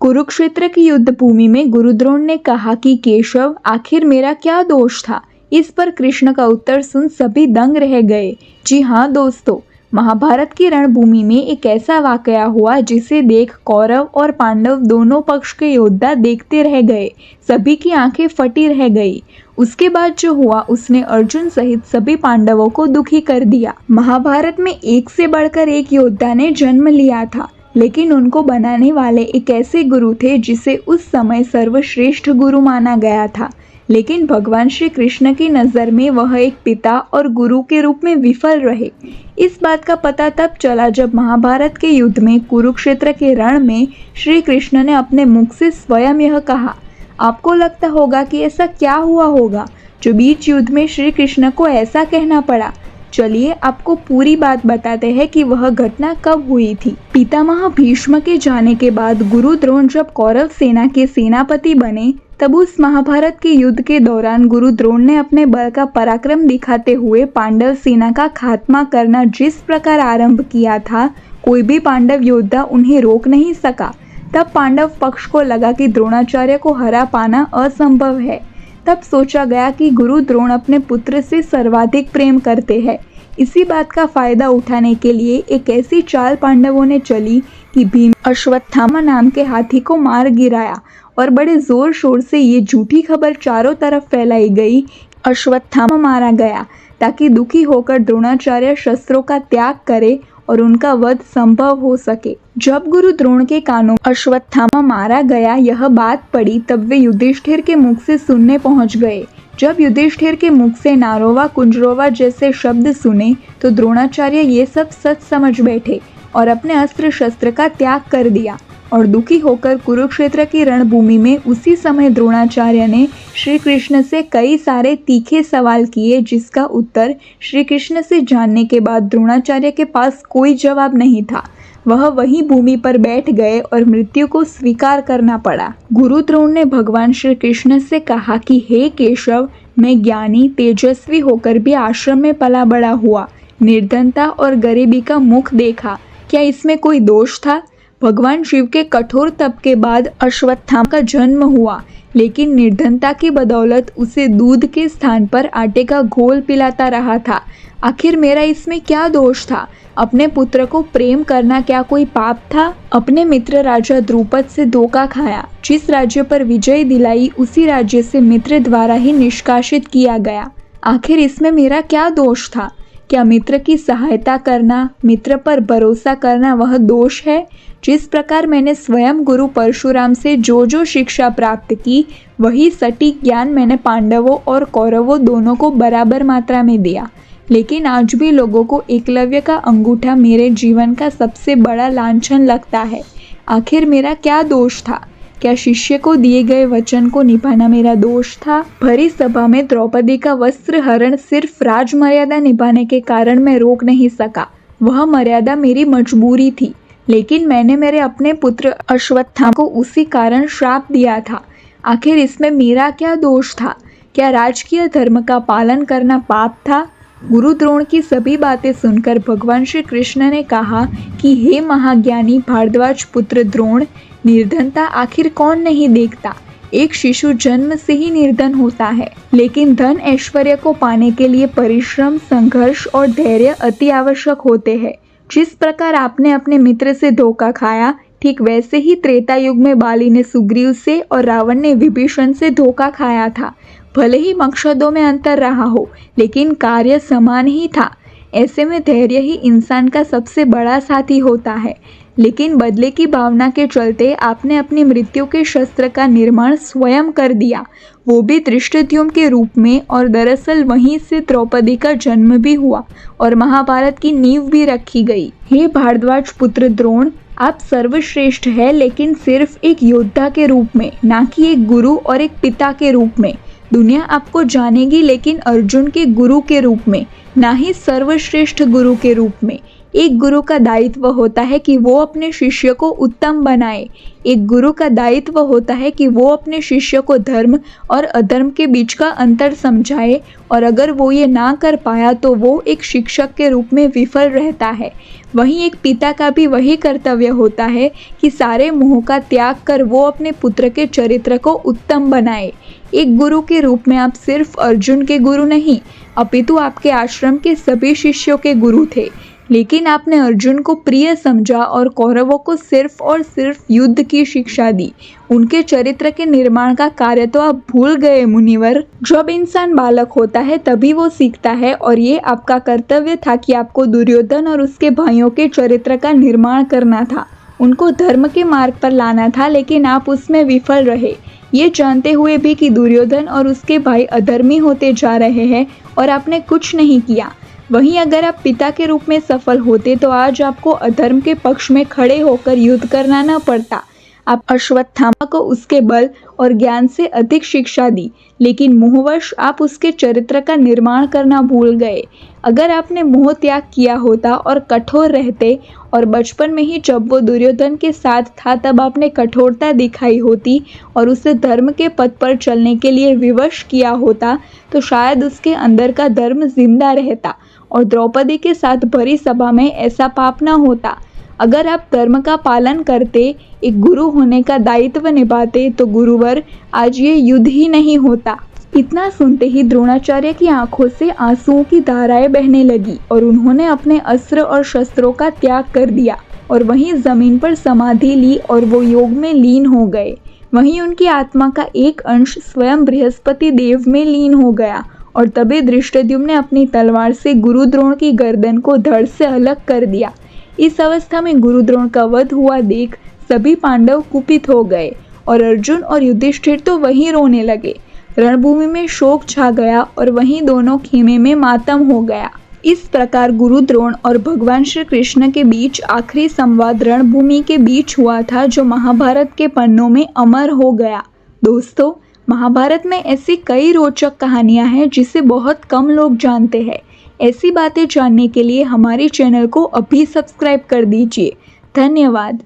कुरुक्षेत्र की युद्ध भूमि में गुरु द्रोण ने कहा कि केशव, आखिर मेरा क्या दोष था। इस पर कृष्ण का उत्तर सुन सभी दंग रह गए। जी हाँ दोस्तों, महाभारत की रणभूमि में एक ऐसा वाकया हुआ जिसे देख कौरव और पांडव दोनों पक्ष के योद्धा देखते रह गए। सभी की आंखें फटी रह गई। उसके बाद जो हुआ उसने अर्जुन सहित सभी पांडवों को दुखी कर दिया। महाभारत में एक से बढ़कर एक योद्धा ने जन्म लिया था, लेकिन उनको बनाने वाले एक ऐसे गुरु थे जिसे उस समय सर्वश्रेष्ठ गुरु माना गया था। लेकिन भगवान श्री कृष्ण की नज़र में वह एक पिता और गुरु के रूप में विफल रहे। इस बात का पता तब चला जब महाभारत के युद्ध में कुरुक्षेत्र के रण में श्री कृष्ण ने अपने मुख से स्वयं यह कहा। आपको लगता होगा कि ऐसा क्या हुआ होगा जो बीच युद्ध में श्री कृष्ण को ऐसा कहना पड़ा। चलिए आपको पूरी बात बताते हैं कि वह घटना कब हुई थी। पितामह भीष्म के जाने के बाद गुरु द्रोण जब कौरव सेना के सेनापति बने, तब उस महाभारत के युद्ध के दौरान गुरु द्रोण ने अपने बल का पराक्रम दिखाते हुए पांडव सेना का खात्मा करना जिस प्रकार आरंभ किया था, कोई भी पांडव योद्धा उन्हें रोक नहीं सका। तब पांडव पक्ष को लगा कि द्रोणाचार्य को हरा पाना असंभव है। तब सोचा गया कि गुरु द्रोण अपने पुत्र से सर्वाधिक प्रेम करते हैं। इसी बात का फायदा उठाने के लिए एक ऐसी चाल पांडवों ने चली कि भीम अश्वत्थामा नाम के हाथी को मार गिराया और बड़े जोर शोर से ये झूठी खबर चारों तरफ फैलाई गई, अश्वत्थामा मारा गया, ताकि दुखी होकर द्रोणाचार्य शस्त्रों का त्याग करे और उनका वध संभव हो सके। जब गुरु द्रोण के कानों अश्वत्थामा मारा गया यह बात पड़ी, तब वे युधिष्ठिर के मुख से सुनने पहुंच गए। जब युधिष्ठिर के मुख से नारोवा कुंजरोवा जैसे शब्द सुने तो द्रोणाचार्य ये सब सच समझ बैठे और अपने अस्त्र शस्त्र का त्याग कर दिया और दुखी होकर कुरुक्षेत्र की रणभूमि में उसी समय द्रोणाचार्य ने श्री कृष्ण से कई सारे तीखे सवाल किए, जिसका उत्तर श्री कृष्ण से जानने के बाद द्रोणाचार्य के पास कोई जवाब नहीं था। वह वहीं भूमि पर बैठ गए और मृत्यु को स्वीकार करना पड़ा। गुरु द्रोण ने भगवान श्री कृष्ण से कहा कि हे केशव, मैं ज्ञानी तेजस्वी होकर भी आश्रम में पला बड़ा हुआ, निर्धनता और गरीबी का मुख देखा, क्या इसमें कोई दोष था? भगवान शिव के कठोर तप के बाद अश्वत्थामा का जन्म हुआ, लेकिन निर्धनता की बदौलत उसे दूध के स्थान पर आटे का घोल पिलाता रहा था। आखिर मेरा इसमें क्या दोष था? अपने पुत्र को प्रेम करना क्या कोई पाप था? अपने मित्र राजा द्रुपद से धोखा खाया। जिस राज्य पर विजय दिलाई उसी राज्य से मित्र द्वारा ही निष्कासित किया गया। आखिर इसमें मेरा क्या दोष था? क्या मित्र की सहायता करना, मित्र पर भरोसा करना वह दोष है? जिस प्रकार मैंने स्वयं गुरु परशुराम से जो शिक्षा प्राप्त की, वही सटीक ज्ञान मैंने पांडवों और कौरवों दोनों को बराबर मात्रा में दिया। लेकिन आज भी लोगों को एकलव्य का अंगूठा मेरे जीवन का सबसे बड़ा लांछन लगता है। आखिर मेरा क्या दोष था? क्या शिष्य को दिए गए वचन को निभाना मेरा दोष था? भरी सभा में द्रौपदी का वस्त्र हरण सिर्फ राज मर्यादा निभाने के कारण मैं रोक नहीं सका। वह मर्यादा मेरी मजबूरी थी, लेकिन मैंने मेरे अपने पुत्र अश्वत्थामा को उसी कारण श्राप दिया था। आखिर इसमें मेरा क्या दोष था? क्या राजकीय धर्म का पालन करना पाप था? गुरु द्रोण की सभी बातें सुनकर भगवान श्री कृष्ण ने कहा कि हे महाज्ञानी भारद्वाज पुत्र द्रोण, निर्धनता आखिर कौन नहीं देखता। एक शिशु जन्म से ही निर्धन होता है, लेकिन धन ऐश्वर्य को पाने के लिए परिश्रम, संघर्ष और धैर्य अति आवश्यक होते हैं। जिस प्रकार आपने अपने मित्र से धोखा खाया, ठीक वैसे ही त्रेता युग में बाली ने सुग्रीव से और रावण ने विभीषण से धोखा खाया था। भले ही मकसदों में अंतर रहा हो, लेकिन कार्य समान ही था। ऐसे में धैर्य ही इंसान का सबसे बड़ा साथी होता है। लेकिन बदले की भावना के चलते आपने अपनी मृत्यु के शस्त्र का निर्माण स्वयं कर दिया, वो भी धृष्टद्युम्न के रूप में, और दरअसल वहीं से द्रौपदी का जन्म भी हुआ और महाभारत की नींव भी रखी गई। हे भारद्वाज पुत्र द्रोण, आप सर्वश्रेष्ठ है, लेकिन सिर्फ एक योद्धा के रूप में, ना कि एक गुरु और एक पिता के रूप में। दुनिया आपको जानेगी, लेकिन अर्जुन के गुरु के रूप में, ना ही सर्वश्रेष्ठ गुरु के रूप में। एक गुरु का दायित्व होता है कि वो अपने शिष्य को उत्तम बनाए। एक गुरु का दायित्व होता है कि वो अपने शिष्य को धर्म और अधर्म के बीच का अंतर समझाए, और अगर वो ये ना कर पाया तो वो एक शिक्षक के रूप में विफल रहता है। वहीं एक पिता का भी वही कर्तव्य होता है कि सारे मोह का त्याग कर वो अपने पुत्र के चरित्र को उत्तम बनाए। एक गुरु के रूप में आप सिर्फ अर्जुन के गुरु नहीं, अपितु आपके आश्रम के सभी शिष्यों के गुरु थे। लेकिन आपने अर्जुन को प्रिय समझा और कौरवों को सिर्फ और सिर्फ युद्ध की शिक्षा दी। उनके चरित्र के निर्माण का कार्य तो आप भूल गए मुनिवर। जब इंसान बालक होता है तभी वो सीखता है, और ये आपका कर्तव्य था कि आपको दुर्योधन और उसके भाइयों के चरित्र का निर्माण करना था, उनको धर्म के मार्ग पर लाना था, लेकिन आप उसमें विफल रहे, ये जानते हुए भी कि दुर्योधन और उसके भाई अधर्मी होते जा रहे हैं और आपने कुछ नहीं किया। वहीं अगर आप पिता के रूप में सफल होते तो आज आपको अधर्म के पक्ष में खड़े होकर युद्ध करना न पड़ता। आप अश्वत्थामा को उसके बल और ज्ञान से अधिक शिक्षा दी, लेकिन मोहवश आप उसके चरित्र का निर्माण करना भूल गए। अगर आपने मोह त्याग किया होता और कठोर रहते, और बचपन में ही जब वो दुर्योधन के साथ था तब आपने कठोरता दिखाई होती और उसे धर्म के पथ पर चलने के लिए विवश किया होता, तो शायद उसके अंदर का धर्म जिंदा रहता और द्रौपदी के साथ भरी सभा में ऐसा पाप न होता। अगर आप धर्म का पालन करते, एक गुरु होने का दायित्व निभाते, तो गुरुवर आज ये युद्ध ही नहीं होता। इतना सुनते ही द्रोणाचार्य की आंखों से आंसुओं की धाराएं बहने लगी और उन्होंने अपने अस्त्र और शस्त्रों का त्याग कर दिया और वहीं जमीन पर समाधि ली और वो योग में लीन हो गए। वहीं उनकी आत्मा का एक अंश स्वयं बृहस्पति देव में लीन हो गया और तभी धृष्टद्युम्न ने अपनी तलवार से गुरु द्रोण की गर्दन को धड़ से अलग कर दिया। इस अवस्था में गुरु द्रोण का वध हुआ देख सभी पांडव कुपित हो गए और अर्जुन और युधिष्ठिर तो वहीं रोने लगे। रणभूमि में शोक छा गया और वहीं दोनों खेमे में मातम हो गया। इस प्रकार गुरु द्रोण और भगवान श्री कृष्ण के बीच आखिरी संवाद रणभूमि के बीच हुआ था, जो महाभारत के पन्नों में अमर हो गया। दोस्तों, महाभारत में ऐसी कई रोचक कहानियां हैं जिसे बहुत कम लोग जानते हैं। ऐसी बातें जानने के लिए हमारे चैनल को अभी सब्सक्राइब कर दीजिए। धन्यवाद।